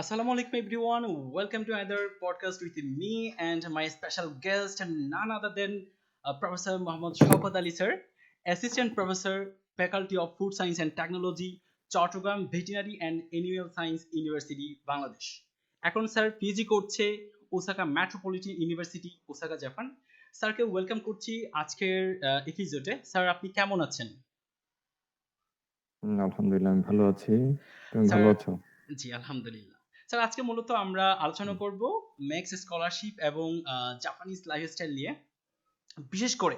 Assalamu alaikum everyone. Welcome to another podcast with me and my special guest, none other than Professor Muhammad Shaukat Ali sir, Assistant Professor, Faculty of Food Science and Technology, Chattogram Veterinary and Animal Science University, Bangladesh. এখন sir PG করছে Osaka metropolitan university, Osaka, Japan. স্যারকে welcome করছি আজকের এপিসোডে। Sir আপনি কেমন আছেন? আলহামদুলিল্লাহ আমি ভালো আছি। তুমি স্যার, ভালো আছো? জি আলহামদুলিল্লাহ। স্যার আজকে মূলত আমরা আলোচনা হুম। করব ম্যাক্স স্কলারশিপ এবং জাপানিজ লাইফস্টাইল নিয়ে। বিশেষ করে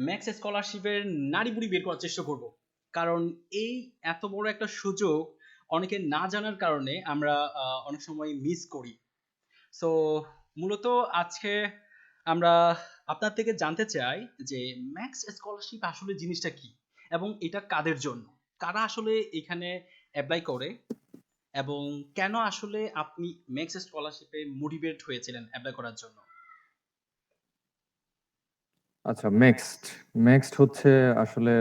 ম্যাক্স স্কলারশিপের নাড়ি বুড়ি বের করার চেষ্টা করব, কারণ এই এত বড় একটা সুযোগ অনেকে না জানার কারণে আমরা অনেক সময় মিস করি। সো মূলত আজকে আমরা আপনার থেকে জানতে চাই যে ম্যাক্স স্কলারশিপ আসলে জিনিসটা কি এবং এটা কাদের জন্য, কারা আসলে এখানে অ্যাপ্লাই করে, এবং কেন আসলে আপনি ম্যাক্স স্কলারশিপে মোটিভেট হয়েছিলেন অ্যাপ্লাই করার জন্য? আচ্ছা, নেক্সট হচ্ছে আসলে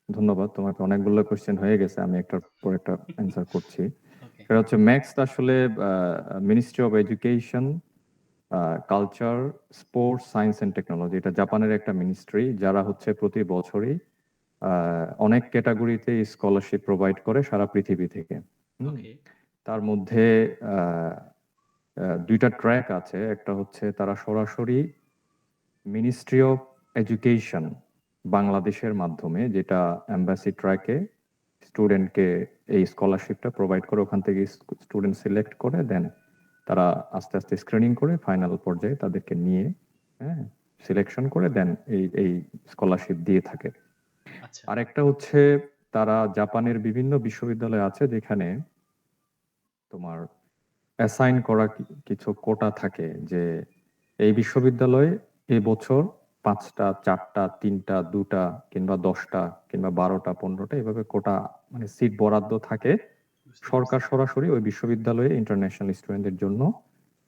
ধন্যবাদ। তোমাকে অনেকগুলো কোয়েশ্চেন হয়ে গেছে। আমি একটার পর একটা অ্যান্সার করছি। ওকে। সেটা হচ্ছে নেক্সট আসলে ministry of education, culture, sports, science and technology. এটা জাপানের একটা মিনিস্ট্রি যারা হচ্ছে প্রতি বছরই অনেক ক্যাটাগরিতে স্কলারশিপ প্রোভাইড করে সারা পৃথিবী থেকে। হুম। ওকে। তার মধ্যে আহ, দুইটা ট্র্যাক আছে। একটা হচ্ছে তারা সরাসরি মিনিস্ট্রি অফ এডুকেশন বাংলাদেশের মাধ্যমে, যেটা এম্বাসি ট্র্যাকে স্টুডেন্টকে এই স্কলারশিপটা প্রোভাইড করে, ওখান থেকে স্টুডেন্ট সিলেক্ট করে দেন তারা আস্তে আস্তে স্ক্রিনিং করে ফাইনাল পর্যায়ে তাদেরকে নিয়ে, হ্যাঁ, সিলেকশন করে দেন এই এই স্কলারশিপ দিয়ে থাকে। আচ্ছা। আরেকটা হচ্ছে তারা জাপানের বিভিন্ন বিশ্ববিদ্যালয় আছে যেখানে তোমার অ্যাসাইন করা কিছু কোটা থাকে, যে এই বিশ্ববিদ্যালয়ে এই বছর 5টা, 4টা, 3টা, 2টা কিংবা 10টা কিংবা 12টা, 15টা এভাবে কোটা, মানে সিট বরাদ্দ থাকে। বুঝতে পারছি। সরকার সরাসরি ওই বিশ্ববিদ্যালয়ে ইন্টারন্যাশনাল স্টুডেন্টদের জন্য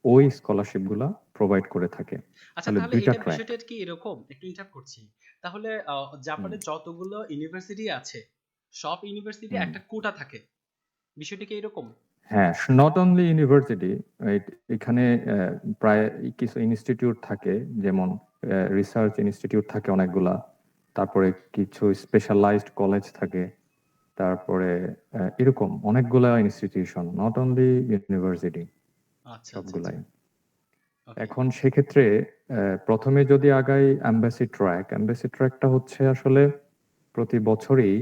ওই স্কলারশিপ গুলা প্রোভাইড করে থাকে। আচ্ছা, তাহলে তাহলে দুইটা এটা ট্র্যাক। বিষয়টা কি এরকম, একটু ইন্টারাপ্ট করছি। তাহলে হুম। জাপানে যতগুলো ইউনিভার্সিটি আছে সব ইউনিভার্সিটি হুম। একটা কোটা থাকে, বিষয়টা কি এরকম? হ্যাঁ, নট অনলি ইউনিভার্সিটি। এখানে প্রায় কিছু ইনস্টিটিউট থাকে, যেমন রিসার্চ ইনস্টিটিউট থাকে অনেকগুলা, তারপরে কিছু স্পেশালাইজড কলেজ থাকে, তারপরে এরকম অনেকগুলা ইনস্টিটিউশন, নট অনলি ইউনিভার্সিটি, আচ্ছা আচ্ছা আচ্ছা। সবগুলাই। ওকে। এখন সেক্ষেত্রে প্রথমে যদি আগাই, অ্যাম্বাসি ট্র্যাকটা হচ্ছে আসলে প্রতি বছরই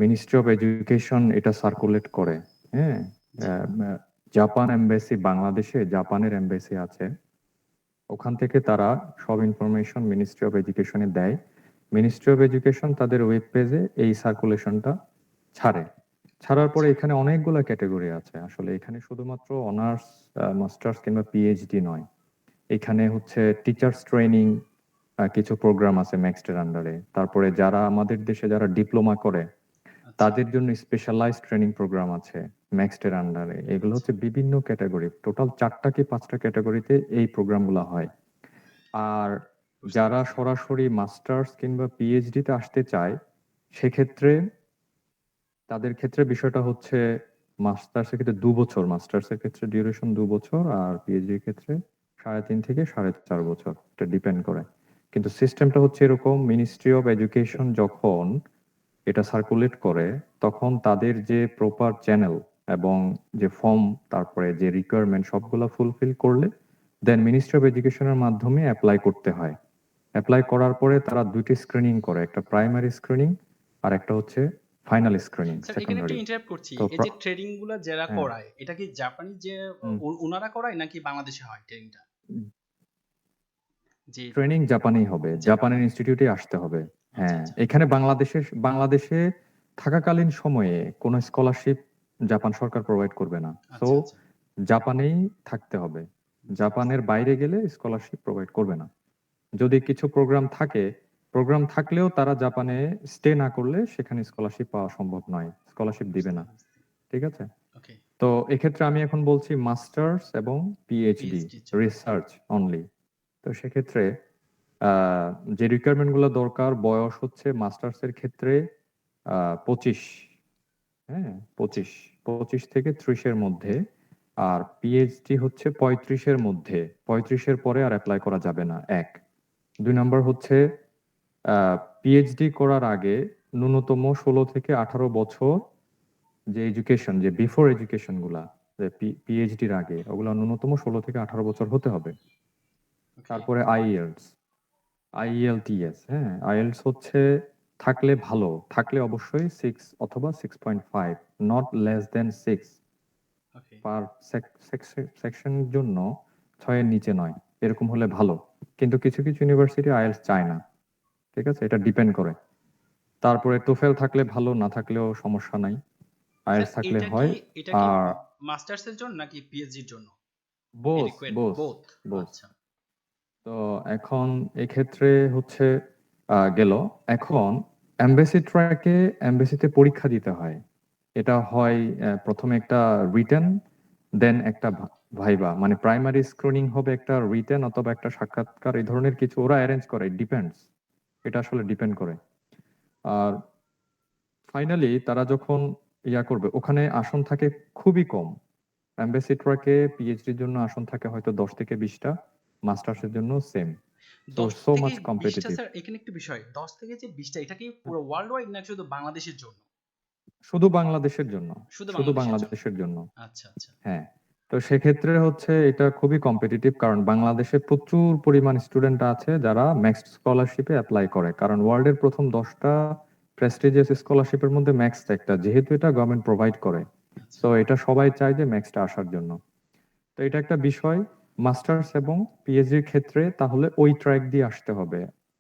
মিনিস্ট্রি অফ এডুকেশন এটা সার্কুলেট করে। হ্যাঁ। জি। আহ, জাপান এম্বাসি, বাংলাদেশে জাপানের এম্বাসি আছে, ওখান থেকে তারা সব ইনফরমেশন মিনিস্ট্রি অফ এডুকেশনে দেয়। মিনিস্ট্রি অফ এডুকেশন তাদের ওয়েব পেজে এই সার্কুলেশনটা ছাড়ে। ছাড়ার পরে আচ্ছা এখানে অনেকগুলো ক্যাটাগরি আছে। আসলে এখানে শুধুমাত্র অনার্স, মাস্টার্স কিংবা পিএইচডি নয়, এখানে হচ্ছে টিচার্স ট্রেনিং কিছু প্রোগ্রাম আছে ম্যাক্সটের আন্ডারে। তারপরে যারা আমাদের দেশে যারা ডিপ্লোমা করে আচ্ছা তাদের জন্য স্পেশালাইজড ট্রেনিং প্রোগ্রাম আছে ম্যাক্সটের আন্ডারে। এগুলো আচ্ছা। হচ্ছে বিভিন্ন ক্যাটাগরি, টোটাল 4টা কি 5টা ক্যাটাগরিতে এই প্রোগ্রামগুলো হয়। আর বুঝতে যারা পারছি। সরাসরি মাস্টার্স কিংবা পিএইচডি তে আসতে চায়, সেক্ষেত্রে তাদের ক্ষেত্রে বিষয়টা হচ্ছে মাস্টার্সের ক্ষেত্রে 2 বছর, মাস্টার্সের ক্ষেত্রে ডিউরেশন 2 বছর, আর পিএইচডির ক্ষেত্রে 3.5 থেকে 4.5 বছর, এটা ডিপেন্ড করে। কিন্তু সিস্টেমটা হচ্ছে এরকম, মিনিস্ট্রি অফ এডুকেশন যখন এটা সার্কুলেট করে তখন তাদের যে প্রপার চ্যানেল এবং যে ফর্ম, তারপরে যে রিকোয়ারমেন্ট সবগুলা ফুলফিল করলে দেন মিনিস্ট্রি অফ এডুকেশনের মাধ্যমে অ্যাপ্লাই করতে হয়। অ্যাপ্লাই করার পরে তারা দুইটি স্ক্রিনিং করে, একটা প্রাইমারি স্ক্রিনিং আর একটা হচ্ছে ফাইনাল স্ক্রিনিং, স্যার এখানে একটু সেকেন্ডারি। ইন্টারাপ্ট করছি, তো এই যে ট্রেনিং গুলা যারা হ্যাঁ। করায় এটা কি জাপানি যে হুম। ওনারা করায় নাকি বাংলাদেশে হয় ট্রেনিংটা? জি। ট্রেনিং জাপানেই হবে, জাপানে। জাপানের ইনস্টিটিউটে আসতে হবে। আচ্ছা হ্যাঁ, আচ্ছা। এখানে বাংলাদেশে থাকাকালীন সময়ে কোনো স্কলারশিপ জাপান সরকার প্রোভাইড করবে না। সো আচ্ছা আচ্ছা। জাপানেই থাকতে হবে। বুঝতে পারছি। জাপানের বাইরে গেলে স্কলারশিপ প্রোভাইড করবে না। যদি কিছু প্রোগ্রাম থাকে, প্রোগ্রাম থাকলেও তারা জাপানে স্টে না করলে সেখানে স্কলারশিপ পাওয়া সম্ভব নয়, স্কলারশিপ দিবে বুঝতে না। পারছি। ঠিক আছে? ওকে। তো এক্ষেত্রে আমি এখন বলছি মাস্টার্স এবং পিএইচডি, পিএইচডির জন্য। Research only. তো সেক্ষেত্রে আহ, যে রিকোয়ারমেন্ট গুলো দরকার, বয়স হচ্ছে মাস্টার্স এর ক্ষেত্রে 25। হ্যাঁ, আচ্ছা 25। 25 থেকে 30 এর মধ্যে, আর পিএইচডি হচ্ছে 35 এর মধ্যে। 35 এর পরে আর অ্যাপ্লাই করা যাবে না, 1। 2 নাম্বার হচ্ছে পিএইচডি করার আগে ন্যূনতম 16 থেকে 18 বছর যে এডুকেশন, যে বিফোর এডুকেশন গুলা, যে পিএইচডির আগে, ওগুলা ন্যূনতম 16 থেকে 18 বছর হতে হবে। ওকে। তারপরে আইএলটিএস, হ্যাঁ, আইএলটিএস হচ্ছে থাকলে ভালো, থাকলে অবশ্যই 6 অথবা 6.5, নট লেস দেন 6 ওকে। পার সেকশনের জন্য, 6 এর নিচে নয়, এরকম হলে ভালো। কিন্তু কিছু কিছু ইউনিভার্সিটি আইএলটিএস চায় না, ঠিক আছে, এটা ডিপেন্ড করে। তারপরে টোফেল থাকলে ভালো, না থাকলেও সমস্যা নাই, স্যার আইএলটিএস থাকলে এটা কি হয়। এটা কি আর মাস্টার্স এর জন্য নাকি পিএইচডি এর জন্য? Bose adequate Bose both. বোস আচ্ছা। তো এখন এক্ষেত্রে হচ্ছে গেল, এখন এমবেসি ট্র্যাকে এমবেসিতে পরীক্ষা দিতে হয়। এটা হয় প্রথমে একটা রিটেন, দেন একটা ভাইবা, মানে প্রাইমারি স্ক্রিনিং হবে, একটা রিটেন অথবা একটা সাক্ষাৎকার, এই ধরনের কিছু ওরা অ্যারেঞ্জ করে, ডিপেন্ডস, এটা আসলে ডিপেন্ড করে। আর ফাইনালি তারা যখন করবে, ওখানে আসন থাকে খুবই কম। এমবেসি ট্র্যাকে পিএইচডির জন্য আসন থাকে হয়তো 10 থেকে 20টা, মাস্টার্সের জন্য সেম। 10 সো থেকে মাচ 20টা কম্পিটিটিভ। স্যার, এখানে একটু বিষয়। 10 থেকে যে 20টা এটা কি পুরো ওয়ার্ল্ড ওয়াইড নাকি শুধু বাংলাদেশের জন্য? শুধু বাংলাদেশের জন্য, শুধু শুধু বাংলাদেশের জন্য। বাংলাদেশের জন্য। আচ্ছা, আচ্ছা। হ্যাঁ, তো সেক্ষেত্রে হচ্ছে এটা খুবই কম্পিটিটিভ, কারণ বাংলাদেশে প্রচুর পরিমাণ স্টুডেন্ট আছে যারা ম্যাক্স স্কলারশিপে অ্যাপ্লাই করে, কারণ ওয়ার্ল্ডের প্রথম 10টা প্রেস্টিজিয়াস স্কলারশিপের মধ্যে ম্যাক্স একটা, যেহেতু এটা গভর্নমেন্ট প্রোভাইড করে। আচ্ছা। তো এটা সবাই চায় যে ম্যাক্সটা আসার জন্য। তো এটা একটা বিষয়। মাস্টার্স এবং পিএইচডির ক্ষেত্রে তাহলে ওই ট্র্যাক দিয়ে আসতে হবে।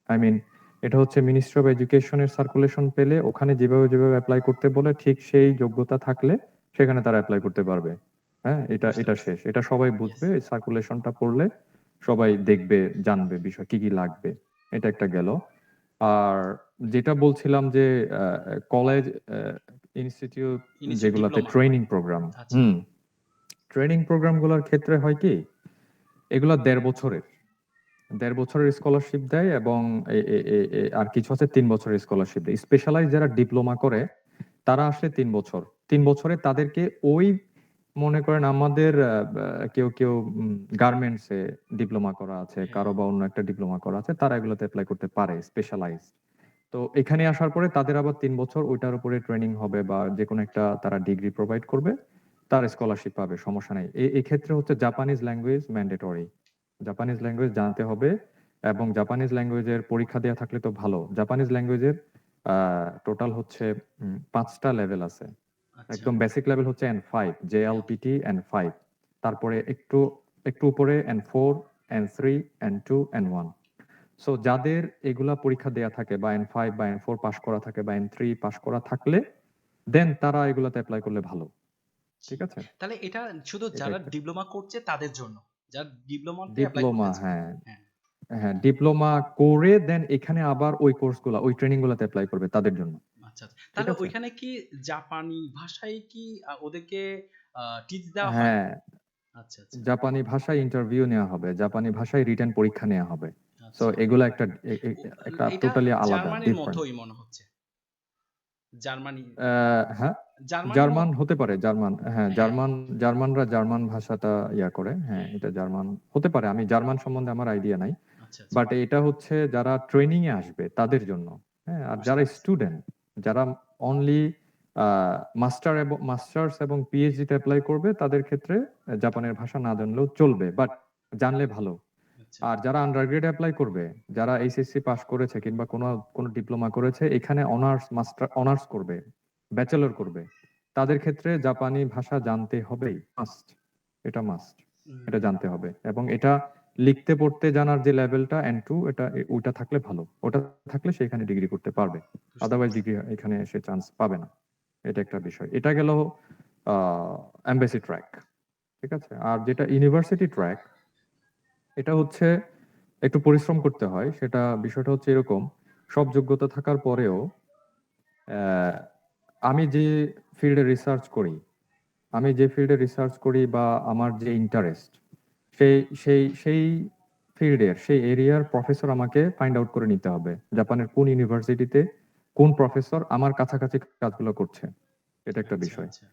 আই মিন, এটা হচ্ছে মিনিস্ট্রি অফ এডুকেশনের সার্কুলেশন পেলে, ওখানে যেভাবে যেভাবে অ্যাপ্লাই করতে বলে, ঠিক সেই যোগ্যতা থাকলে সেখানে তারা অ্যাপ্লাই করতে পারবে। হ্যাঁ, এটা বুঝতে এটা পারছি। শেষ, এটা সবাই ইয়েস। বুঝবে, সার্কুলেশনটা পড়লে সবাই দেখবে, জানবে বিষয় কি কি লাগবে। এটা একটা গেল। আর যেটা বলছিলাম যে কলেজ, ইনস্টিটিউট, ইনিশিয়াল যেগুলাতে ডিপ্লোমা। ট্রেনিং প্রোগ্রাম, আচ্ছা। ট্রেনিং প্রোগ্রামগুলোর ক্ষেত্রে হয় কি, এগুলা 1.5 বছরের, 1.5 বছরের স্কলারশিপ দেয়, এবং আর কিছু আছে 3 বছরের স্কলারশিপ দেয়। স্পেশালাইজ যারা ডিপ্লোমা করে তারা আসলে 3 বছর, 3 বছরে তাদেরকে ওই, মনে করেন আমাদের কেউ কেউ গার্মেন্টসে ডিপ্লোমা করা আছে, হ্যাঁ। কারো বা অন্য একটা ডিপ্লোমা করা আছে, তারা এগুলোতে অ্যাপ্লাই করতে পারে স্পেশালাইজ। তো এখানে আসার পরে তাদের আবার 3 বছর ওইটার উপরে ট্রেনিং হবে, বা যে কোনো একটা তারা ডিগ্রি প্রোভাইড করবে, তার স্কলারশিপ পাবে, সমস্যা নেই। এই ক্ষেত্রে হচ্ছে Japanese language mandatory, Japanese language জানতে হবে, এবং জাপানিজ ল্যাঙ্গুয়েজের পরীক্ষা দেওয়া থাকলে তো ভালো। জাপানিজ ল্যাঙ্গুয়েজের টোটাল হচ্ছে 5টা লেভেল আছে। আচ্ছা। একদম বেসিক লেভেল হচ্ছে N5, JLPT N5। তারপরে একটু একটু উপরে N4, N3, N2, N1। So যাদের এগুলা পরীক্ষা দেয়া থাকে, বা N5 বা N4 পাস করা থাকে, বা N3 পাস করা থাকলে, দেন তারা এগুলাতে অ্যাপ্লাই করলে ভালো। জি। ঠিক আছে, তাহলে এটা শুধু এটা যারা একটা ডিপ্লোমা করছে তাদের জন্য। যারা ডিপ্লোমাতে এপ্লাই ডিপ্লোমা। করতে চায়। হ্যাঁ, হ্যাঁ। হ্যাঁ, ডিপ্লোমা করে দেন এখানে আবার ওই কোর্সগুলা, ওই ট্রেনিং গুলাতে অ্যাপ্লাই করবে তাদের জন্য। আচ্ছা, আচ্ছা। ঠিক তাহলে আছে। ওইখানে কি জাপানি ভাষায় কি ওদেরকে টিচ দেওয়া হয়? হ্যাঁ, আচ্ছা, আচ্ছা। জাপানি ভাষায় ইন্টারভিউ নেওয়া হবে, জাপানি ভাষায় রিটেন পরীক্ষা নেওয়া হবে। সো আচ্ছা। এগুলা একটা ও একটা এটা টোটালি আলাদা, জার্মানির ডিফারেন্ট। মতোই মনে হচ্ছে। জার্মানি হ্যাঁ, জার্মানির জার্মান হতে পারে, জার্মান, হ্যাঁ, হ্যাঁ। জার্মানরা জার্মান ভাষাটা করে, হ্যাঁ, এটা জার্মান হতে পারে, আমি জার্মান সম্বন্ধে আমার আইডিয়া নাই। আচ্ছা, আচ্ছা। বাট এটা হচ্ছে যারা ট্রেনিং এ আসবে তাদের জন্য। হ্যাঁ, আর বুঝতে যারা পারছি। স্টুডেন্ট, যারা অনলি মাস্টার্স এবং পিএইচডি তে অ্যাপ্লাই করবে, তাদের ক্ষেত্রে জাপানের ভাষা না জানলেও চলবে, বাট জানলে ভালো। আচ্ছা। আর যারা আন্ডারগ্রেড অ্যাপ্লাই করবে, যারা এইচএসসি পাস করেছে কিংবা কোনো কোনো ডিপ্লোমা করেছে, এখানে অনার্স, মাস্টার অনার্স করবে, ব্যাচেলর করবে, তাদের ক্ষেত্রে জাপানি ভাষা জানতে হবেই, মাস্ট, এটা মাস্ট, এটা হুম, জানতে হবে। এবং এটা লিখতে পড়তে জানার যে লেভেলটা N2, এটা ওইটা থাকলে ভালো, ওটা থাকলে সে এখানে ডিগ্রি করতে পারবে, বুঝতে আদারওয়াইজ পারছি। ডিগ্রি এখানে সে চান্স পাবে না। এটা একটা বিষয়। এটা গেল এমবেসি ট্র্যাক, ঠিক আছে। আর যেটা ইউনিভার্সিটি ট্র্যাক, এটা হচ্ছে একটু পরিশ্রম করতে হয়। সেটা বিষয়টা হচ্ছে এরকম, সব যোগ্যতা থাকার পরেও আহ, আমি যে ফিল্ডে রিসার্চ করি, বা আমার যে ইন্টারেস্ট, সেই সেই ফিল্ডের, সেই এরিয়ার প্রফেসর আমাকে ফাইন্ড আউট করে নিতে হবে, জাপানের কোন ইউনিভার্সিটিতে কোন প্রফেসর আমার কাছাকাছি কাজগুলো করছে। এটা একটা আচ্ছা, বিষয়। আচ্ছা।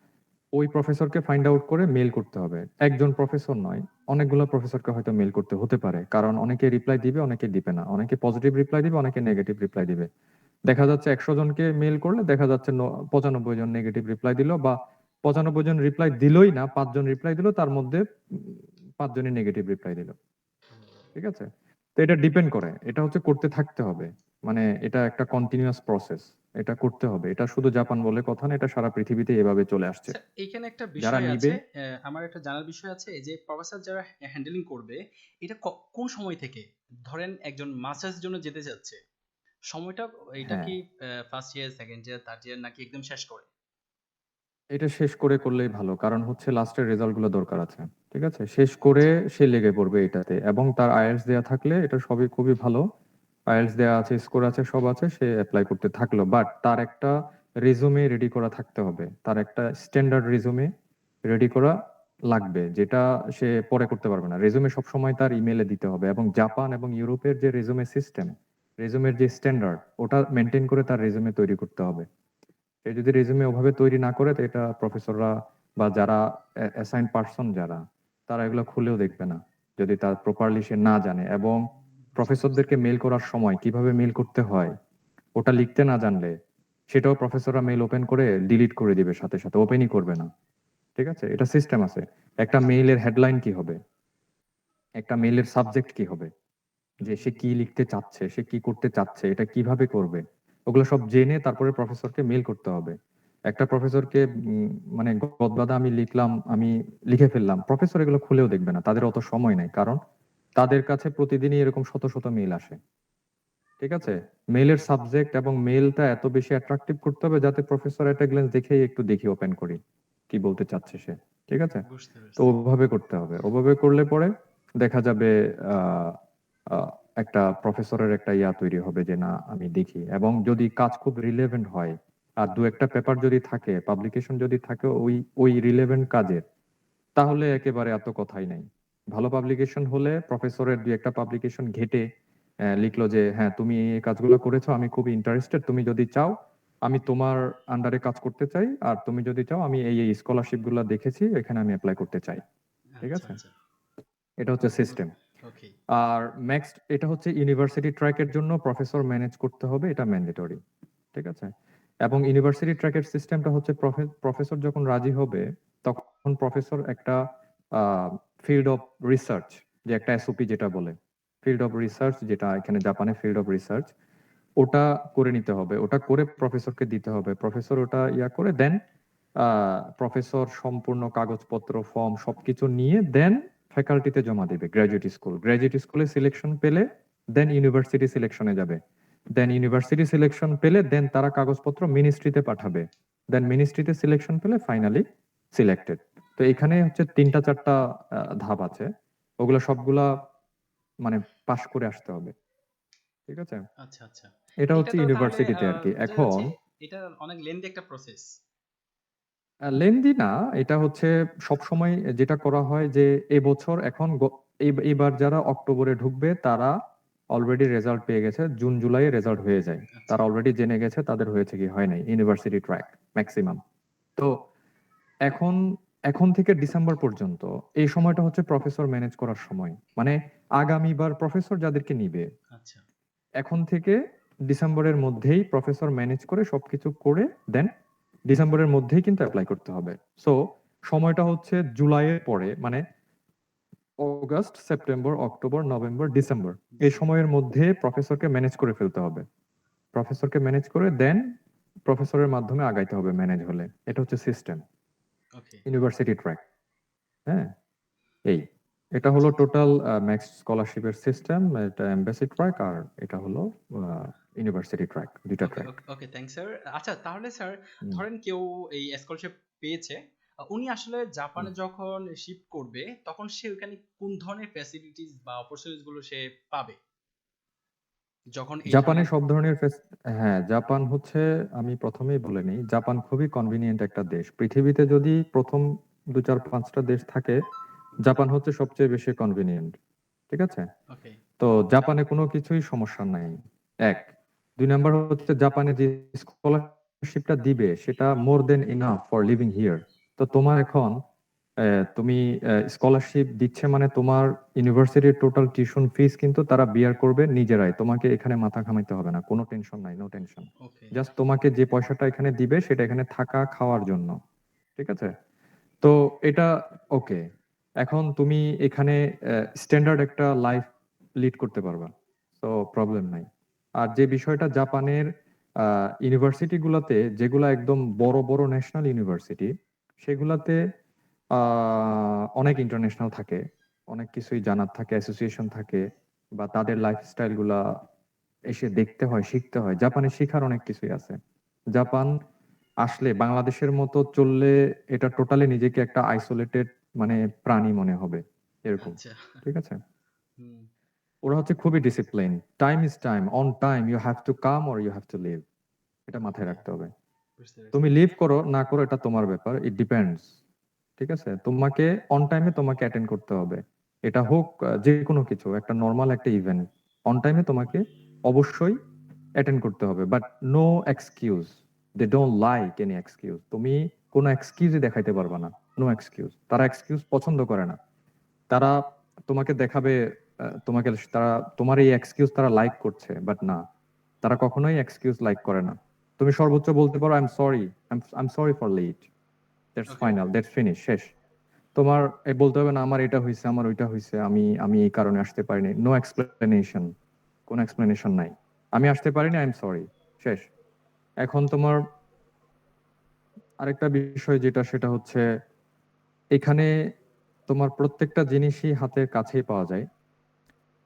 ওই প্রফেসরকে ফাইন্ড আউট করে মেল করতে হবে। একজন প্রফেসর নয়, অনেকগুলো প্রফেসরকে হয়তো মেল করতে হতে পারে, কারণ অনেকে রিপ্লাই দিবে, অনেকে দিবে না, অনেকে পজিটিভ রিপ্লাই দিবে, অনেকে নেগেটিভ রিপ্লাই দিবে। দেখা যাচ্ছে 100 জনকে মেল করলে দেখা যাচ্ছে 95 জন নেগেটিভ রিপ্লাই দিল, বা 95 জন রিপ্লাই দিলই না, 5 জন রিপ্লাই দিল, তার মধ্যে 5 জনই নেগেটিভ রিপ্লাই দিল। ঠিক আছে? তো এটা ডিপেন্ড করে, এটা হচ্ছে করতে থাকতে হবে, মানে এটা একটা কন্টিনিউয়াস প্রসেস, এটা করতে হবে। এটা শুধু জাপান বলে কথা না, এটা সারা পৃথিবীতে এভাবে চলে আসছে। স্যার এইখানে একটা যারা বিষয় নিবে, আছে, আমার একটা জানার বিষয় আছে, এই যে প্রফেসর যারা হ্যান্ডেলিং করবে, এটা কোন সময় থেকে, ধরেন একজন মাস্টার্স জন্য যেতে যাচ্ছে, সময়টা এটা হ্যাঁ, কি first year, second year, third year, নাকি একদম শেষ করে? এটা শেষ করে করলেই ভালো, কারণ হচ্ছে লাস্টের রেজাল্ট গুলো দরকার আছে। ঠিক আছে, শেষ করে আচ্ছা। সে লেগে পড়বে এটাতে, এবং তার আইএলটিএস দেয়া থাকলে এটা সবই খুবই ভালো। আইএলটিএস দেয়া আছে, স্কোর আছে, সব আছে, সে অ্যাপ্লাই করতে থাকলো, বাট তার একটা রেজুমে রেডি করা থাকতে হবে, তার একটা স্ট্যান্ডার্ড রেজুমে রেডি করা লাগবে, যেটা সে পরে করতে পারবে না। রেজুমে সবসময় তার ইমেলে দিতে হবে, এবং জাপান এবং ইউরোপের যে রেজুমে সিস্টেম, রেজুমের যে স্ট্যান্ডার্ড, ওটা মেনটেন করে তার রেজুমে তৈরি করতে হবে। সে যদি রেজুমে ওভাবে তৈরি না করে, তো এটা প্রফেসররা বা যারা অ্যাসাইন পার্সন যারা, তারা এগুলো খুলেও দেখবে না, যদি তার প্রপারলি সে না জানে। এবং বুঝতে পারছি। প্রফেসরদেরকে মেল করার সময় কিভাবে মেল করতে হয় ওটা লিখতে না জানলে, সেটাও প্রফেসররা মেল ওপেন করে ডিলিট করে দিবে, সাথে সাথে ওপেনই করবে না। ঠিক আছে, এটা সিস্টেম আছে। একটা বুঝতে মেইলের পারছি। হেডলাইন কি হবে, একটা মেইলের সাবজেক্ট কি হবে, যে সে কি লিখতে চাচ্ছে, সে কি করতে চাচ্ছে, এটা কিভাবে করবে, ওগুলো সব জেনে তারপরে প্রফেসরকে মেল করতে হবে। একটা প্রফেসরকে মানে গদবাদা আমি লিখলাম, আমি লিখে ফেললাম, প্রফেসর এগুলো খুলেও দেখবে না, তাদের অত সময় নাই, কারণ তাদের কাছে প্রতিদিনই এরকম শত শত মেইল আসে। ঠিক আছে, মেইলের সাবজেক্ট এবং মেইলটা এত বেশি অ্যাট্রাকটিভ করতে হবে যাতে প্রফেসর একটা গ্ল্যান্স দেখেই একটু দেখি, ওপেন করি কি বলতে চাচ্ছে সে। ঠিক আছে, বুঝতে তো পারছি। ওভাবে করতে হবে। ওভাবে করলে পরে দেখা যাবে আহ আহ, একটা প্রফেসরের একটা ইয়া তৈরি হবে যে না, আমি দেখি। এবং যদি কাজ খুব রিলেভেন্ট হয়, আর দু একটা পেপার যদি থাকে, পাবলিকেশন যদি থাকে ওই ওই রিলেভেন্ট কাজের, তাহলে একেবারে এত কথাই নাই। ভালো পাবলিকেশন হলে প্রফেসরের দুই একটা পাবলিকেশন ঘেটে লিখলো যে হ্যাঁ, তুমি এই কাজগুলো করেছো, আমি খুব ইন্টারেস্টেড, তুমি যদি চাও আমি তোমার আন্ডারে কাজ করতে চাই, আর তুমি যদি চাও আমি এই এই স্কলারশিপ গুলো দেখেছি, এখানে আমি অ্যাপ্লাই করতে চাই। ঠিক আচ্ছা, আছে, আচ্ছা। এটা হচ্ছে সিস্টেম। ওকে। আর নেক্সট, এটা হচ্ছে ইউনিভার্সিটি ট্র্যাকের জন্য প্রফেসর ম্যানেজ করতে হবে, এটা ম্যান্ডেটরি। ঠিক আছে, এবং ইউনিভার্সিটি ট্র্যাকের সিস্টেমটা হচ্ছে প্রফেসর যখন রাজি হবে, তখন প্রফেসর একটা ফিল্ড অফ রিসার্চ, যে একটা এসওপি যেটা বলে, ফিল্ড অফ রিসার্চ, যেটা এখানে জাপানে ফিল্ড অফ রিসার্চ, ওটা করে নিতে হবে, ওটা করে প্রফেসরকে দিতে হবে। প্রফেসর ওটা ইয়া করে দেন, প্রফেসর সম্পূর্ণ কাগজপত্র ফর্ম সবকিছু নিয়ে দেন ফ্যাকাল্টিতে জমা দেবে। গ্রাজুয়েট স্কুলে সিলেকশন পেলে দেন ইউনিভার্সিটি সিলেকশনে যাবে, দেন ইউনিভার্সিটি সিলেকশন পেলে দেন তারা কাগজপত্র মিনিস্ট্রিতে পাঠাবে, দেন মিনিস্ট্রিতে সিলেকশন পেলে ফাইনালি সিলেক্টেড। তো এখানে হচ্ছে তিনটা চারটা ধাপ আছে, ওগুলো সবগুলা মানে পাশ করে আসতে হবে। ঠিক আছে, আচ্ছা, আচ্ছা। এটা এটা হচ্ছে তো তাহলে ইউনিভার্সিটিতে আর কি। বোঝা এখন যাচ্ছে এটা অনেক লেন্দি একটা প্রসেস। লেন্দি না, এটা হচ্ছে সব সময় যেটা করা হয় যে এবছর এখন এবার যারা অক্টোবরে ঢুকবে তারা অলরেডি রেজাল্ট পেয়ে গেছে, জুন জুলাই রেজাল্ট হয়ে যায়, আচ্ছা, তারা অলরেডি জেনে গেছে তাদের হয়েছে কি হয় নাই, ইউনিভার্সিটি ট্র্যাক ম্যাক্সিমাম। তো এখন এখন থেকে ডিসেম্বর পর্যন্ত এই সময়টা হচ্ছে প্রফেসর ম্যানেজ করার সময়, মানে আগামীবার প্রফেসর যাদেরকে নিবে, আচ্ছা। এখন থেকে ডিসেম্বরের মধ্যেই প্রফেসর ম্যানেজ করে সবকিছু করে দেন ডিসেম্বরের মধ্যেই কিন্তু অ্যাপ্লাই করতে হবে। সো সময়টা হচ্ছে জুলাইয়ের পরে, মানে August, September, October, November, December, এই ডিসেম্বর। সময়ের মধ্যে প্রফেসরকে ম্যানেজ করে ফেলতে হবে। প্রফেসরকে ম্যানেজ করে দেন প্রফেসরের মাধ্যমে আগাইতে হবে ম্যানেজ হলে। এটা হচ্ছে সিস্টেম, ওকে। University track. হ্যাঁ, এই এটা আচ্ছা, হলো আচ্ছা। টোটাল ম্যাক্স স্কলারশিপের সিস্টেম। এটা এমবাসি ট্র্যাক আর এটা হলো ইউনিভার্সিটি ট্র্যাক, দুইটা ওকে, ট্র্যাক। ওকে, ওকে, থ্যাঙ্কস স্যার। আচ্ছা, তাহলে স্যার ধরেন কেউ এই স্কলারশিপ পেয়েছে, উনি আসলে জাপানে যখন শিফট করবে তখন সে ওখানে কোন ধরনের ফ্যাসিলিটিস বা অপরচুনিটিস গুলো সে পাবে যখন এই জাপানে ধরনের? সব ধরনের হ্যাঁ, জাপান হচ্ছে, আমি প্রথমেই বলে নিই, জাপান খুবই কনভিনিয়েন্ট একটা দেশ। পৃথিবীতে যদি প্রথম 2 4 5টা দেশ থাকে, জাপান হচ্ছে সবচেয়ে বেশি কনভিনিয়েন্ট। ঠিক আছে, ওকে। তো জাপানে কোনো কিছুই সমস্যা নাই। এক, দুই নাম্বার হচ্ছে জাপানে যে স্কলারশিপটা দিবে সেটা more than enough for living here. তো তো তোমার এখন তুমি স্কলারশিপ দিচ্ছে মানে তোমার ইউনিভার্সিটির টোটাল টিউশন ফিস কিন্তু তারা বিয়ার করবে নিজেরাই, তোমাকে এখানে মাথা ঘামাইতে হবে না, কোনো টেনশন নাই, নো টেনশন। ওকে। জাস্ট তোমাকে যে পয়সাটা এখানে দিবে সেটা এখানে থাকা খাওয়ার জন্য, ঠিক আছে? তো এটা ওকে। এখন তুমি এখানে স্ট্যান্ডার্ড একটা লাইফ লিড করতে পারবা, তো প্রবলেম নাই। আর যে বিষয়টা জাপানের ইউনিভার্সিটি গুলাতে, যেগুলা একদম বড় বড় ন্যাশনাল ইউনিভার্সিটি, সেগুলাতে অনেক ইন্টারন্যাশনাল থাকে, অনেক কিছুই জানার থাকে, অ্যাসোসিয়েশন থাকে, বা তাদের লাইফস্টাইল গুলা এসে দেখতে হয়, শিখতে হয়। জাপানে শেখার অনেক কিছুই আছে। জাপান আসলে বাংলাদেশের মতো চললে এটা টোটালি নিজেকে একটা আইসোলেটেড মানে প্রাণী মনে হবে, এরকম, আচ্ছা। ঠিক আছে? হুম। ওরা হচ্ছে খুবই discipline, time is time, on time you have to come or you have to leave, এটা মাথায় ওকে, রাখতে হবে। বুঝতে পেরেছি। তুমি লিভ করো না করো এটা তোমার ব্যাপার, ইট ডিপেন্ডস, ঠিক আছে? তোমাকে অন টাইমে তোমাকে অ্যাটেন্ড করতে হবে। এটা হোক যে কোনো কিছু, একটা নর্মাল একটা ইভেন্ট, অন টাইমে তোমাকে অবশ্যই অ্যাটেন্ড করতে হবে, but no excuse. They don't like any excuse. তুমি কোনো এক্সকিউজই দেখাইতে পারবে না, নো এক্সকিউজ। তারা এক্সকিউজ পছন্দ করে না। তারা তোমাকে দেখাবে তোমাকে, তারা তোমার এই এক্সকিউজ তারা লাইক করছে, বাট না, তারা কখনোই এক্সকিউজ লাইক করে না। তুমি সর্বোচ্চ বলতে পারো I am sorry, I am sorry for late, that's okay. Final, that's finish, শেষ। তোমার বলতে হবে না আমার এটা হয়েছে, আমার ওইটা হয়েছে, আমি আমি এই কারণে আসতে পারিনি, নো এক্সপ্লেনেশন, কোনো এক্সপ্লেনেশন নাই। আমি আসতে পারিনি, আই এম সরি, শেষ। এখন তোমার আরেকটা বিষয় যেটা, সেটা হচ্ছে এখানে তোমার প্রত্যেকটা জিনিসই হাতের কাছেই পাওয়া যায়।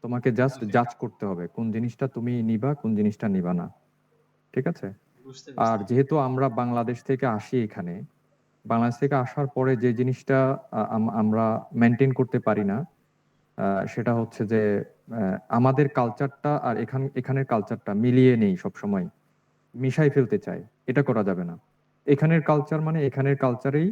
তোমাকে জাস্ট ওকে, জাজ করতে হবে কোন জিনিসটা তুমি নিবা, কোন জিনিসটা নিবা না, ঠিক আছে? বুঝতে আর পারছি। যেহেতু আমরা বাংলাদেশ থেকে আসি এখানে, বাংলাদেশ থেকে আসার পরে যে জিনিসটা আমরা মেনটেন করতে পারি না, সেটা হচ্ছে যে আমাদের কালচারটা আর এখানের কালচারটা মিলিয়ে নেই সব সময়, মিশাই ফেলতে চাই, এটা করা যাবে না। এখানের কালচার মানে এখানের কালচারেই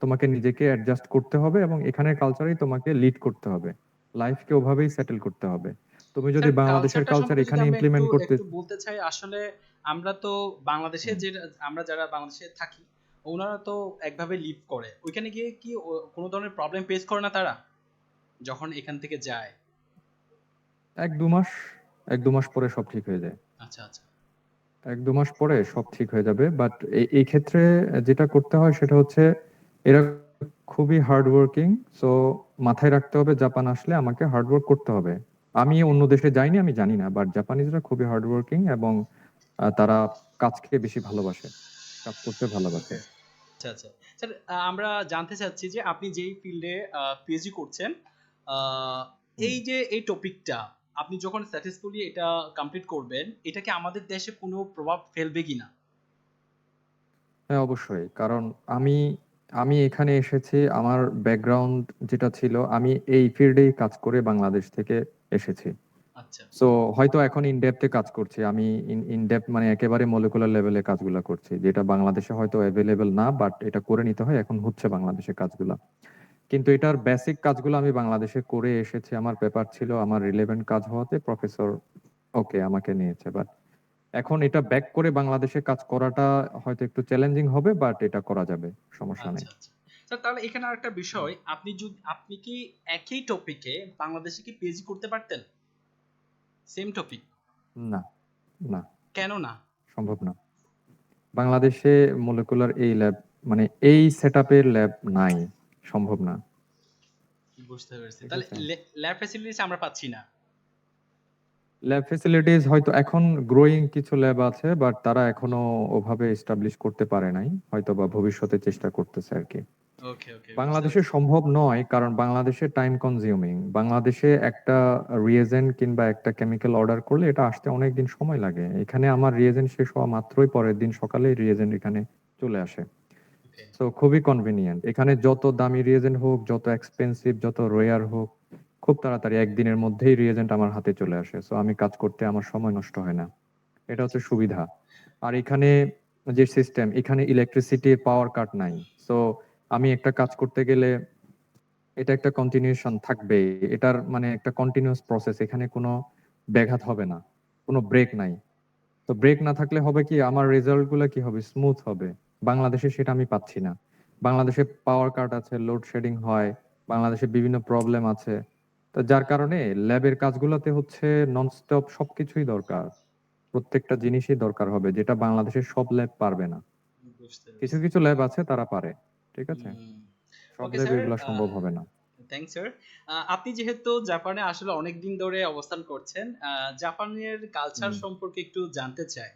তোমাকে নিজেকে অ্যাডজাস্ট করতে হবে, এবং এখানের কালচারেই তোমাকে লিড করতে হবে, লাইফকে ওভাবেই সেটেল করতে হবে। তুমি যদি স্যার, বাংলাদেশের কালচারটা কালচার সম্পর্কে যদি এখানে আমি একটু ইমপ্লিমেন্ট করতে, একটু বলতে চাই। আসলে আমরা তো বাংলাদেশে, হুম, যে আমরা যারা বাংলাদেশে থাকি, ওনারা তো একভাবে লিভ করে। ওইখানে গিয়ে কি কোনো ধরনের প্রবলেম ফেস করে না তারা যখন এখান থেকে যায়? 1-2 মাস, 1-2 মাস পরে সব ঠিক হয়ে যায়। আচ্ছা, আচ্ছা। 1-2 মাস পরে সব ঠিক হয়ে যাবে, বাট এই ক্ষেত্রে যেটা করতে হয় সেটা হচ্ছে এরা খুবই হার্ড ওয়ার্কিং। সো মাথায় রাখতে হবে জাপান আসলে আমাকে হার্ড ওয়ার্ক করতে হবে। আমি অন্য দেশে যাইনি, আমি জানি না, বাট জাপানিজরা খুবই হার্ড ওয়ার্কিং, এবং তারা কাজকে বেশি ভালোবাসে, কাজ করতে ভালোবাসে। ওকে। আচ্ছা, আচ্ছা। স্যার, আমরা জানতে চাচ্ছি যে আপনি যেই ফিল্ডে পিএইচডি করছেন, আহ, হুম। এই যে এই টপিকটা আপনি যখন সাকসেসফুলি এটা কমপ্লিট করবেন, এটা কি আমাদের দেশে কোনো প্রভাব ফেলবে কিনা? হ্যাঁ, অবশ্যই। কারণ আমি আমি এখানে এসেছি, আমার ব্যাকগ্রাউন্ড যেটা ছিল, আমি এই ফিল্ডেই কাজ করে বাংলাদেশ থেকে এসেছি। আচ্ছা। সো হয়তো এখন ইন ডেপথে কাজ করছি আমি, ইন ডেপথ মানে একেবারে মলিকুলার লেভেলে কাজগুলা করছি, যেটা বাংলাদেশে হয়তো অ্যাভেলেবেল না, বাট এটা করে নিতে হয়, এখন হচ্ছে বাংলাদেশে কাজগুলা। কিন্তু এটার বেসিক কাজগুলো আমি বাংলাদেশে করে এসেছি, আমার পেপার ছিল, আমার রিলেভেন্ট কাজ হওয়াতে প্রফেসর ওকে আমাকে নিয়েছে। বাট এখন এটা ব্যাক করে বাংলাদেশে কাজ করাটা হয়তো একটু চ্যালেঞ্জিং হবে, বাট এটা করা যাবে, সমস্যা আচ্ছা, নেই। আচ্ছা। স্যার, তাহলে এখানে আরেকটা বিষয়, আপনি কি একই টপিকে বাংলাদেশে কি পিএইচডি করতে পারতেন? Same topic? না, না, কেন না? সম্ভব না। বাংলাদেশে মলিকুলার এই ল্যাব মানে এই সেটআপের ল্যাব নাই, সম্ভব না, বুঝতে পেরেছি। ঠিক তাহলে আছে? ল্যাব ফ্যাসিলিটিস আমরা পাচ্ছি না। ল্যাব ফেসিলিটিস হয়তো এখন গ্রোয়িং কিছু ল্যাব আছে, বাট তারা এখনো ওভাবে এস্টাবলিশ করতে পারে নাই, হয়তো বা ভবিষ্যতে চেষ্টা করতেছে আর কি। ওকে, ওকে, বুঝতে বাংলাদেশে পেরেছি। সম্ভব নয়, কারণ বাংলাদেশে টাইম কনজিউমিং। বাংলাদেশে একটা রিয়েজেন্ট কিংবা একটা কেমিক্যাল অর্ডার করলে এটা আসতে অনেক দিন সময় লাগে। এখানে আমার রিয়েজেন্ট শেষ হওয়া মাত্রই পরের দিন সকালে রিয়েজেন্ট এখানে চলে আসে। ওকে। সো খুবই কনভিনিয়েন্ট। এখানে যত দামি রিয়েজেন্ট হোক, যত এক্সপেন্সিভ, যত রেয়ার হোক, খুব তাড়াতাড়ি একদিনের মধ্যেই রিয়েজেন্ট আমার হাতে চলে আসে। সো আমি কাজ করতে আমার সময় নষ্ট হয় না, এটা আচ্ছা, হচ্ছে আচ্ছা। সুবিধা। আর এখানে যে সিস্টেম, এখানে ইলেকট্রিসিটির পাওয়ার কাট নাই। সো আমি একটা কাজ করতে গেলে এটা একটা কন্টিনিউশন থাকবে, এটার মানে একটা কন্টিনিউয়াস প্রসেস, এখানে কোনো ব্যাঘাত হবে না, কোনো ব্রেক নাই। তো ব্রেক না থাকলে হবে কি, আমার রেজাল্ট গুলো কি হবে, স্মুথ হবে। বাংলাদেশে সেটা আমি পাচ্ছি না। বাংলাদেশে পাওয়ার কাট আছে, লোডশেডিং হয়, বাংলাদেশে বিভিন্ন প্রবলেম আছে। তো যার কারণে ল্যাবের কাজগুলোতে হচ্ছে ননস্টপ সবকিছুই দরকার, প্রত্যেকটা জিনিসই দরকার হবে, যেটা বাংলাদেশের সব ল্যাব পারবে না। বুঝতে কিছু পারছি। কিছু ল্যাব আছে তারা পারে, ঠিক আছে, হুম। সব ওকে ল্যাব স্যার, এগুলা সম্ভব হবে না। Thanks sir. আপনি যেহেতু জাপানে আসলে অনেক দিন ধরে অবস্থান করছেন, জাপানের কালচার হুম। সম্পর্কে একটু জানতে চাই।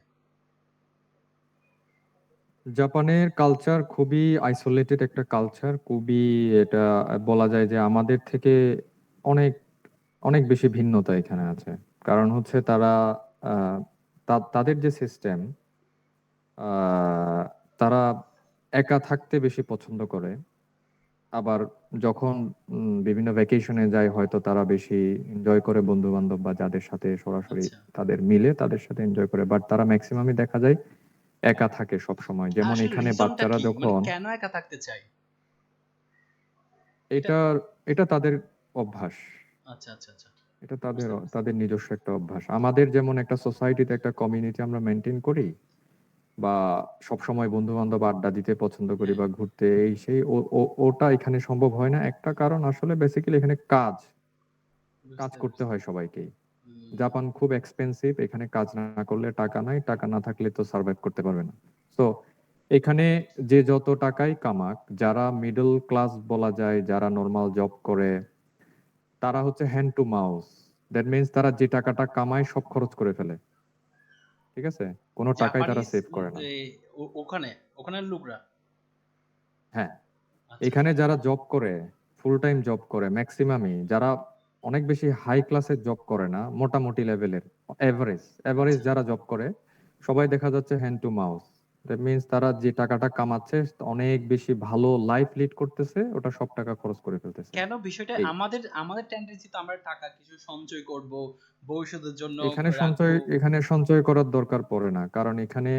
জাপানের কালচার খুবই আইসোলেটেড একটা কালচার, খুবই, এটা বলা যায় যে আমাদের থেকে অনেক অনেক বেশি ভিন্নতা এখানে আছে। কারণ হচ্ছে তারা তাদের যে সিস্টেম, তারা একা থাকতে বেশি পছন্দ করে। আবার যখন বিভিন্ন ভ্যাকেশনে যায় হয়তো তারা বেশি এনজয় করে বন্ধু বান্ধব বা যাদের সাথে সরাসরি আচ্ছা। তাদের মিলে তাদের সাথে এনজয় করে, বাট তারা ম্যাক্সিমামই দেখা যায় একা থাকে সব সময়। যেমন আসলে এখানে রিজনটা বাচ্চারা কি? মানে যখন, কেন একা থাকতে চাই? এটা এটা এটা তাদের অভ্যাস, আচ্ছা, আচ্ছা, আচ্ছা। এটা তাদের বুঝতে পারছি। তাদের নিজস্ব একটা অভ্যাস। আমাদের যেমন একটা সোসাইটিতে একটা কমিউনিটি আমরা মেনটেন করি, বা সব সময় বন্ধু বান্ধব আড্ডা দিতে পছন্দ করি হ্যাঁ, বা ঘুরতে এই সেই, ওটা এখানে সম্ভব হয় না। একটা কারণ আসলে বেসিক্যালি এখানে কাজ কাজ বুঝতে করতে পারছি। হয় সবাইকেই। হুম, জাপান খুব এক্সপেন্সিভ, এখানে কাজ না করলে টাকা নাই, টাকা না থাকলে তো সার্ভাইভ করতে পারবে না। তো এখানে যে যত টাকাই কামাক, যারা মিডল ক্লাস বলা যায়, যারা নর্মাল জব করে, তারা হচ্ছে hand to mouse. That means তারা যে টাকাটা কামায় সব খরচ করে ফেলে, ঠিক আছে, কোনো টাকাই তারা জাপানিজ সেভ করে না। এ ওখানে, ওখানের লোকরা? হ্যাঁ, আচ্ছা, এখানে যারা জব করে, ফুল টাইম জব করে, ম্যাক্সিমামই যারা অনেক বেশি হাই ক্লাসের জব করে না, মোটামুটি লেভেলের, এভারেজ এভারেজ আচ্ছা। যারা জব করে, সবাই দেখা যাচ্ছে hand to mouse. That means তারা যে টাকাটা কামাচ্ছে অনেক বেশি ভালো লাইফ লিড করতেছে, ওটা সব টাকা খরচ করে ফেলতেছে। কেন বিষয়টা এই আমাদের আমাদের টেন্ডেন্সি তো আমরা টাকা কিছু সঞ্চয় করব, ভবিষ্যতের জন্য এখানে রাখবো। এখানে সঞ্চয় করার দরকার পড়ে না, কারণ এখানে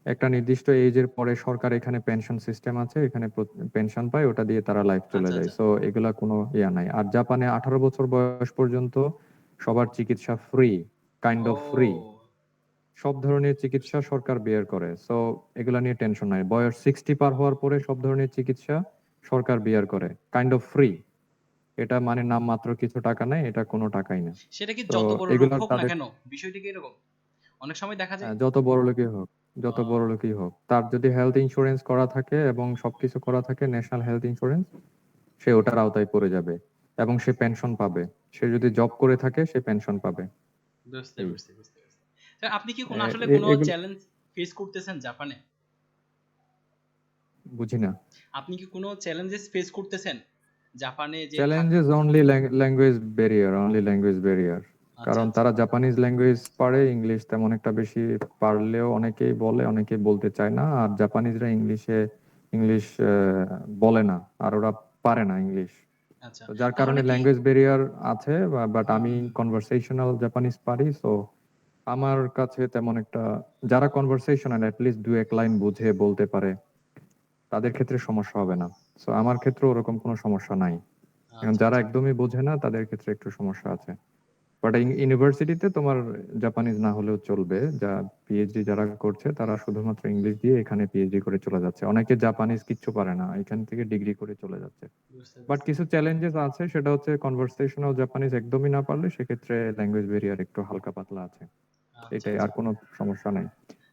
একটা নির্দিষ্ট এজের পরে সরকার এখানে পেনশন সিস্টেম আছে, এখানে পেনশন পায়, ওটা দিয়ে তারা লাইফ চলে আচ্ছা, যায়। আচ্ছা। সো এগুলা কোনো ইয়া নাই। আর জাপানে 18 বছর বয়স পর্যন্ত সবার চিকিৎসা ফ্রি, কাইন্ড অফ ফ্রি, ও, সব ধরনের চিকিৎসা বুঝতে সরকার বেয়ার করে। সো এগুলা নিয়ে টেনশন নাই। বয়স 60 পার হওয়ার পরে সব ধরনের চিকিৎসা সরকার বেয়ার করে, কাইন্ড অফ ফ্রি। এটা মানে নাম মাত্র কিছু টাকা নেয়, এটা কোনো টাকাই না। সেটা কি তো যত বড় রোগ এগুলা হোক না তাদের, কেন? বিষয়টা কি এরকম? অনেক সময় দেখা যায়। যত বড় লোকই হোক, যত বড় ও, লোকই হোক, তার যদি হেলথ ইন্স্যুরেন্স করা থাকে এবং সবকিছু করা থাকে, ন্যাশনাল হেলথ ইন্স্যুরেন্স, সে ওটার আওতায় পড়ে যাবে এবং সে পেনশন পাবে। সে যদি জব করে থাকে সে পেনশন পাবে। বুঝতে এই পারছি, বুঝতে পারছি। স্যার, আপনি কি কোনো এ- আসলে এ- কোনো এগুলো চ্যালেঞ্জ ফেস করতেছেন জাপানে? বুঝি না। আপনি কি কোনো চ্যালেঞ্জেস ফেস করতেছেন জাপানে যে challenges only language barrier, only language barrier. আচ্ছা, কারণ আচ্ছা। তারা জাপানিজ ল্যাঙ্গুয়েজ পারে, ইংলিশ তেমন একটা বেশি পারলেও অনেকেই বলে, অনেকেই বলতে চায় না। আর জাপানিজরা ইংলিশ বলে না, আর ওরা পারে না ইংলিশ। আচ্ছা। তো যার কারণে তাহলে কি ল্যাঙ্গুয়েজ ব্যারিয়ার আছে, বাট হুম, আমি হুম, হুম। কনভারসেশনাল জাপানিজ পারি। সো আমার কাছে তেমন একটা, যারা কনভারসেশনাল অ্যাটলিস্ট দু এক লাইন বুঝে বলতে পারে, তাদের ক্ষেত্রে সমস্যা হবে না। সো আমার ক্ষেত্রে ওরকম কোনো সমস্যা নাই। এখন আচ্ছা, যারা আচ্ছা। একদমই বোঝে না তাদের ক্ষেত্রে একটু সমস্যা আছে। বাট ইউনিভার্সিটিতে তোমার জাপানিজ না হলেও চলবে। যা পিএইচডি যারা করছে তারা শুধুমাত্র ইংলিশ দিয়ে এখানে পিএইচডি করে চলে যাচ্ছে। অনেকে জাপানিজ কিচ্ছু পারে না, এখান থেকে ডিগ্রি করে চলে যাচ্ছে। বুঝতে বাট পারছি। কিছু চ্যালেঞ্জেস আছে, সেটা হচ্ছে কনভারসেশনাল জাপানিজ একদমই না পারলে সেক্ষেত্রে ল্যাঙ্গুয়েজ ব্যারিয়ার একটু হালকা পাতলা আছে, আচ্ছা, এটাই, আর আচ্ছা। কোনো সমস্যা নাই।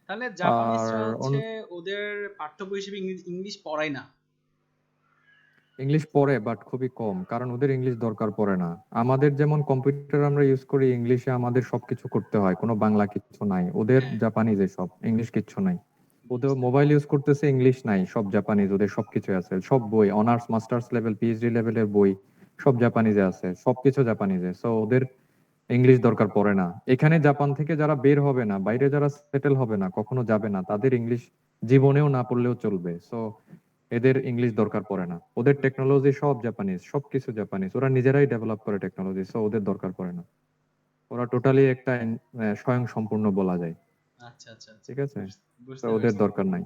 তাহলে আর জাপানিজরা হচ্ছে ওদের পাঠ্যবই হিসেবে ইংলিশ ইংলিশ পড়ায় না? ইংলিশ পড়ে বাট খুবই কম, কারণ ওদের ইংলিশ দরকার পড়ে না। আমাদের যেমন কম্পিউটার আমরা ইউজ করি, ইংলিশে আমাদের সবকিছু করতে হয়, কোনো বাংলা কিছু নাই। ওদের হ্যাঁ, জাপানিজ সব, ইংলিশ কিচ্ছু নাই। ওদের বুঝতে মোবাইল পারছি। ইউজ করতেছে, ইংলিশ নাই, সব জাপানিজ। ওদের সবকিছু আছে, সব বই, অনার্স মাস্টার্স লেভেল পিএইচডি লেভেলের বই সব জাপানিজে আছে, সবকিছু জাপানিজে। সো ওদের ইংলিশ দরকার পড়ে না। এখানে জাপান থেকে যারা বের হবে না, বাইরে যারা সেটেল হবে না, কখনো যাবে না, তাদের ইংলিশ জীবনেও না পড়লেও চলবে। সো এদের ইংলিশ দরকার পড়ে না। ওদের টেকনোলজি সব জাপানিজ, সবকিছু জাপানিজ, ওরা নিজেরাই ডেভেলপ করে টেকনোলজি। সো ওদের দরকার পড়ে না। ওরা টোটালি একটা স্বয়ং সম্পূর্ণ বলা যায়, আচ্ছা, আচ্ছা, আচ্ছা। ঠিক আছে। তো বুঝতে ওদের পারছি। দরকার নাই।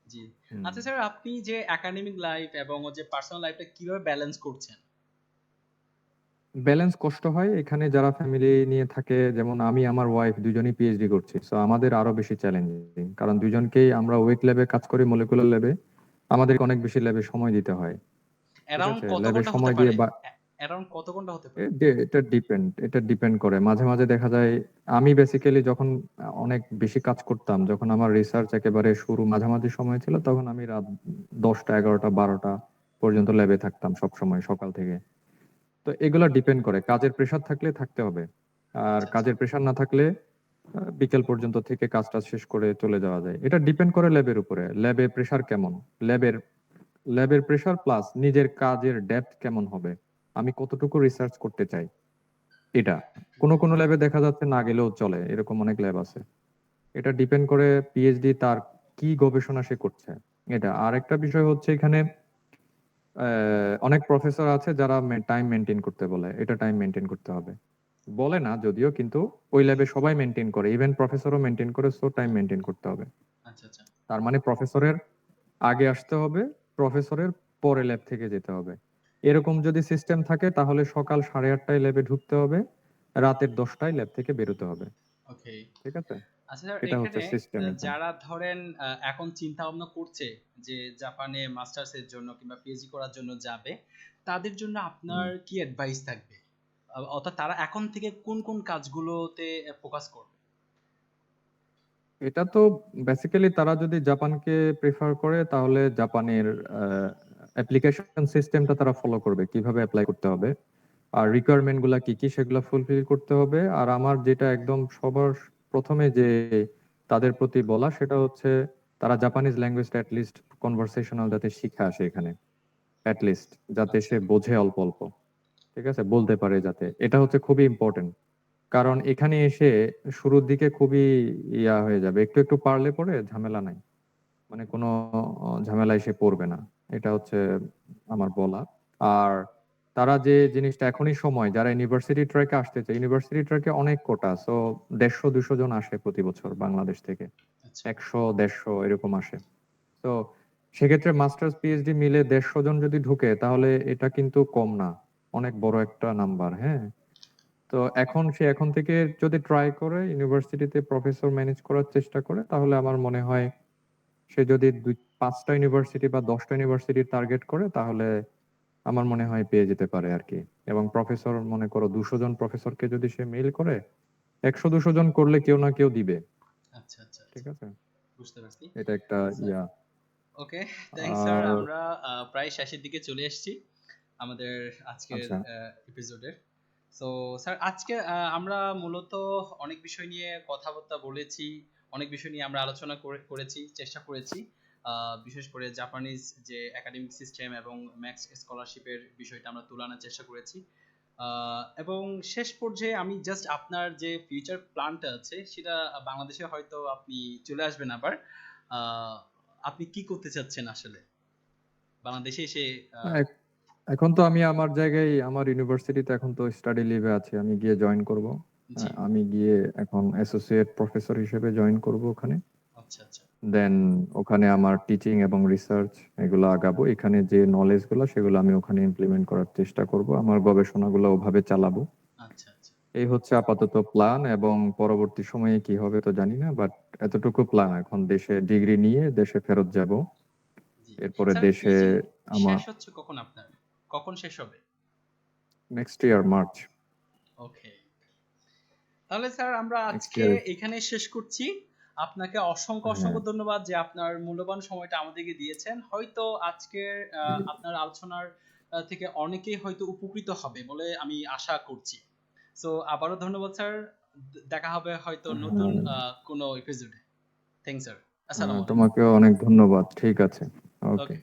জি। হুম। আচ্ছা স্যার, আপনি যে একাডেমিক লাইফ এবং যে পার্সোনাল লাইফটা কিভাবে ব্যালেন্স করছেন? ব্যালেন্স কষ্ট হয় এখানে যারা ফ্যামিলি নিয়ে থাকে, যেমন আমি আমার ওয়াইফ দুজনেই পিএইচডি করছি। সো আমাদের আরো বেশি চ্যালেঞ্জিং, কারণ দুজনকেই আমরা ওয়েট ল্যাবে কাজ করি, মলিকুলার ল্যাবে। আমাদেরকে অনেক বেশি ল্যাবে সময় দিতে হয়। ঠিক অ্যারাউন্ড আছে? কত ল্যাবে ঘন্টা হতে সময় দিয়ে পারে? বা অ্যারাউন্ড কত ঘন্টা হতে পারে? এটা ডিপেন্ড করে। মাঝে, মাঝে দেখা যায় আমি বেসিক্যালি যখন অনেক বেশি কাজ করতাম, যখন আমার রিসার্চ একেবারে শুরু মাঝামাঝি সময় ছিল, তখন আমি রাত ১০টা, ১১টা, ১২টা পর্যন্ত ল্যাবে থাকতাম সবসময় সকাল থেকে। তো এগুলা ডিপেন্ড করে। কাজের প্রেশার থাকলে থাকতে হবে। আর আচ্ছা, আচ্ছা। কাজের প্রেশার না থাকলে বিকেল পর্যন্ত থেকে কাজ-টাজ শেষ করে চলে যাওয়া যায়। এটা ডিপেন্ড করে ল্যাবের উপরে। ল্যাবে প্রেশার কেমন? ল্যাবের ল্যাবের প্রেশার প্লাস নিজের কাজের ডেপথ কেমন হবে? আমি কতটুকু রিসার্চ করতে চাই? এটা। কোনো ল্যাবে দেখা যাচ্ছে না গেলেও চলে। এরকম অনেক ল্যাব আছে। এটা ডিপেন্ড করে পিএইচডি তার কি গবেষণা সে করছে। এটা। আরেকটা বিষয় হচ্ছে এখানে অনেক প্রফেসর আছে যারা টাইম মেইনটেইন করতে বলে। এটা টাইম মেইনটেইন করতে হবে। বলে না যদিও, কিন্তু ওই ল্যাবে সবাই মেইনটেইন করে। ইভেন প্রফেসরও মেইনটেইন করে, সো টাইম মেইনটেইন করতে হবে। আচ্ছা, আচ্ছা। তার মানে প্রফেসরের আগে আসতে হবে, প্রফেসরের পরে ল্যাব থেকে যেতে হবে। এরকম যদি সিস্টেম থাকে তাহলে সকাল 8:30টায় ল্যাবে ঢুকতে হবে, রাতের 10টায় ল্যাব থেকে বেরোতে হবে। ওকে। ঠিক আছে? আচ্ছা স্যার, এটা হচ্ছে এখানে সিস্টেম এখানে। যারা ধরেন এখন চিন্তা ভাবনা করছে যে জাপানে মাস্টার্স এর জন্য কিংবা পিএইচডি করার জন্য যাবে, তাদের জন্য আপনার হুম। কি অ্যাডভাইস থাকবে? অর্থাৎ তারা এখন থেকে কোন কোন কাজগুলোতে ফোকাস করবে? এটা তো বেসিক্যালি তারা যদি জাপানকে প্রেফার করে তাহলে জাপানের অ্যাপ্লিকেশন সিস্টেমটা তারা ফলো করবে, কিভাবে অ্যাপ্লাই করতে হবে আর রিকোয়ারমেন্ট গুলা কি কি সেগুলো ফুলফিল করতে হবে। আর আমার যেটা একদম সবার প্রথমে যে তাদের প্রতি বলা সেটা হচ্ছে তারা জাপানিজ ল্যাঙ্গুয়েজটা অ্যাটলিস্ট কনভারসেশনাল যাতে শিখে আসে এখানে, অ্যাটলিস্ট যাতে আচ্ছা, সে বোঝে অল্প অল্প। ঠিক আছে, বলতে পারে যাতে, এটা হচ্ছে খুবই ইম্পর্টেন্ট। কারণ এখানে এসে শুরুর দিকে খুবই ইয়া হয়ে যাবে, একটু একটু পারলে পরে ঝামেলা নাই, মানে কোনো ঝামেলায় সে পড়বে না। এটা হচ্ছে আমার বলা। আর তারা যে জিনিসটা এখনই সময়, যারা ইউনিভার্সিটি ট্র্যাকে আসতে চায়, ইউনিভার্সিটি ট্র্যাকে অনেক কোটা, সো 150-200 জন আসে প্রতি বছর বাংলাদেশ থেকে, আচ্ছা। 100-150 এরকম আসে। তো সেক্ষেত্রে মাস্টার্স পিএইচডি মিলে 150 জন যদি ঢুকে তাহলে এটা কিন্তু কম না, অনেক বড় একটা নাম্বার। হ্যাঁ, তো এখন থেকে যদি ট্রাই করে ইউনিভার্সিটিতে প্রফেসর ম্যানেজ করার চেষ্টা করে তাহলে আমার মনে হয় সে যদি 5টা ইউনিভার্সিটি বা 10টা ইউনিভার্সিটি টার্গেট করে তাহলে আমার মনে হয় পেয়ে যেতে পারে আর কি। এবং প্রফেসর মনে করো 200 জন প্রফেসরকে যদি সে মেইল করে, 100-200 জন করলে কেউ না কেউ দিবে। আচ্ছা, আচ্ছা, আচ্ছা। ঠিক আছে, বুঝতে পারছি। এটা একটা স্যার, ইয়া। ওকে, থ্যাংকস স্যার। আর আমরা প্রায় শেষের দিকে চলে এসেছি আমাদের আজকের আচ্ছা, এপিসোডের। সো স্যার, আজকে আমরা মূলত অনেক বিষয় নিয়ে কথাবার্তা বলেছি, অনেক বিষয় নিয়ে আমরা আলোচনা করেছি, চেষ্টা করেছি। বিশেষ করে জাপানিজ যে একাডেমিক সিস্টেম এবং ম্যাক্স স্কলারশিপের বিষয়টা আমরা তুলে আনার চেষ্টা করেছি। এবং শেষ পর্যায়ে আমি জাস্ট আপনার যে ফিউচার প্ল্যানটা আছে সেটা, বাংলাদেশে হয়তো আপনি চলে আসবেন আবার। আহ, আপনি কি করতে চাচ্ছেন আসলে বাংলাদেশে এসে? আহ, এ- এখন তো আমি আমার জায়গায় আমার ইউনিভার্সিটিতে এখন তো স্টাডি লিভে আছে, আমি গিয়ে জয়েন করব। জি। আমি গিয়ে এখন অ্যাসোসিয়েট প্রফেসর হিসেবে জয়েন করব ওখানে। আচ্ছা, আচ্ছা। দেন ওখানে আমার টিচিং এবং রিসার্চ এগুলো আগাবো। এখানে যে নলেজ গুলো সেগুলো আমি ওখানে ইমপ্লিমেন্ট করার চেষ্টা করব, আমার গবেষণাগুলো ওভাবে চালাবো। আচ্ছা, আচ্ছা। এই হচ্ছে আপাতত প্ল্যান, এবং পরবর্তী সময়ে কি হবে তো জানি না, বাট এতটুকু প্ল্যান। এখন দেশে ডিগ্রি নিয়ে দেশে ফেরত যাব, জি। এরপরে স্যার, দেশে টিচিং আমার শেষ হচ্ছে কখন আপনার? কখন শেষ হবে? Next year March. ওকে। তাহলে স্যার, আমরা নেক্সট আজকে ইয়ার। এখানে শেষ করছি। আপনাকে অসংখ্য হ্যাঁ, অসংখ্য ধন্যবাদ যে আপনার মূল্যবান সময়টা আমাদেরকে দিয়েছেন। হয়তো আজকের আপনার আলোচনার থেকে অনেকেই হয়তো উপকৃত হবে বলে আমি আশা করছি। সো আবারও ধন্যবাদ স্যার। দেখা হবে হয়তো নতুন হ্যাঁ, কোনো এপিসোডে। Thanks sir. আসসালামু আলাইকুম। তোমাকেও অনেক ধন্যবাদ। ঠিক আছে, ওকে। ওকে।